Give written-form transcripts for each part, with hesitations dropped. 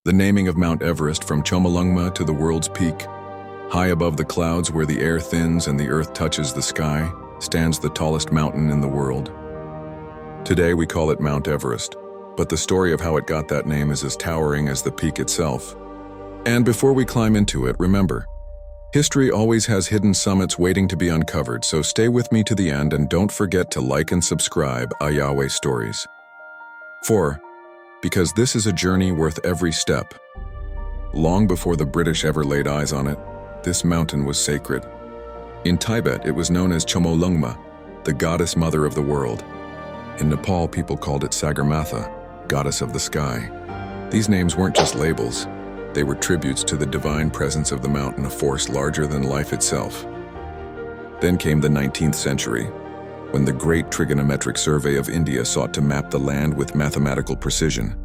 The naming of Mount Everest from Chomolungma to the world's peak. High above the clouds where the air thins and the earth touches the sky, stands the tallest mountain in the world. Today we call it Mount Everest, but the story of how it got that name is as towering as the peak itself. And before we climb into it, remember, history always has hidden summits waiting to be uncovered, so stay with me to the end and don't forget to like and subscribe to Yahweh Stories. 4. Because this is a journey worth every step. Long before the British ever laid eyes on it, this mountain was sacred. In Tibet, it was known as Chomolungma, the goddess mother of the world. In Nepal, people called it Sagarmatha, goddess of the sky. These names weren't just labels. They were tributes to the divine presence of the mountain, a force larger than life itself. Then came the 19th century, when the Great Trigonometric Survey of India sought to map the land with mathematical precision.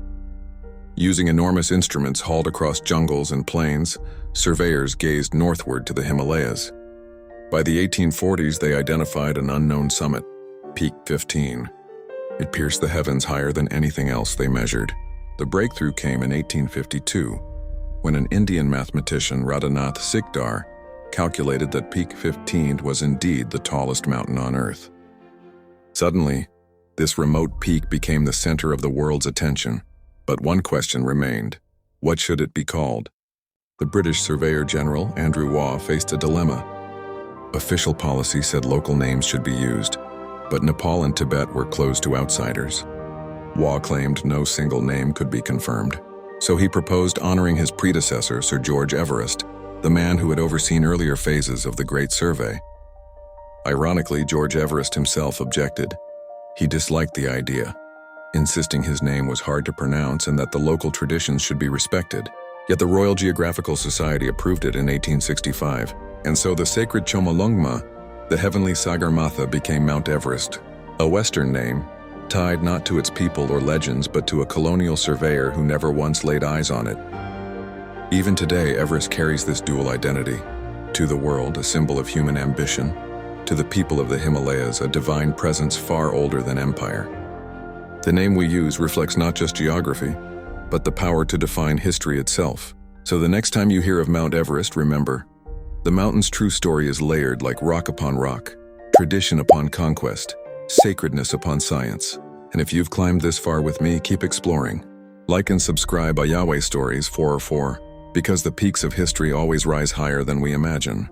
Using enormous instruments hauled across jungles and plains, surveyors gazed northward to the Himalayas. By the 1840s, they identified an unknown summit, Peak 15. It pierced the heavens higher than anything else they measured. The breakthrough came in 1852, when an Indian mathematician, Radhanath Sikdar, calculated that Peak 15 was indeed the tallest mountain on Earth. Suddenly, this remote peak became the center of the world's attention, but one question remained: what should it be called? The British Surveyor General, Andrew Waugh, faced a dilemma. Official policy said local names should be used, but Nepal and Tibet were closed to outsiders. Waugh claimed no single name could be confirmed, so he proposed honoring his predecessor, Sir George Everest, the man who had overseen earlier phases of the Great Survey. Ironically, George Everest himself objected. He disliked the idea, insisting his name was hard to pronounce and that the local traditions should be respected. Yet the Royal Geographical Society approved it in 1865, and so the sacred Chomolungma, the heavenly Sagarmatha, became Mount Everest, a Western name, tied not to its people or legends but to a colonial surveyor who never once laid eyes on it. Even today, Everest carries this dual identity. To the world, a symbol of human ambition. To the people of the Himalayas, a divine presence far older than empire. The name we use reflects not just geography, but the power to define history itself. So the next time you hear of Mount Everest, remember, the mountain's true story is layered like rock upon rock, tradition upon conquest, sacredness upon science. And if you've climbed this far with me, keep exploring. Like and subscribe to Yahweh Stories 404, because the peaks of history always rise higher than we imagine.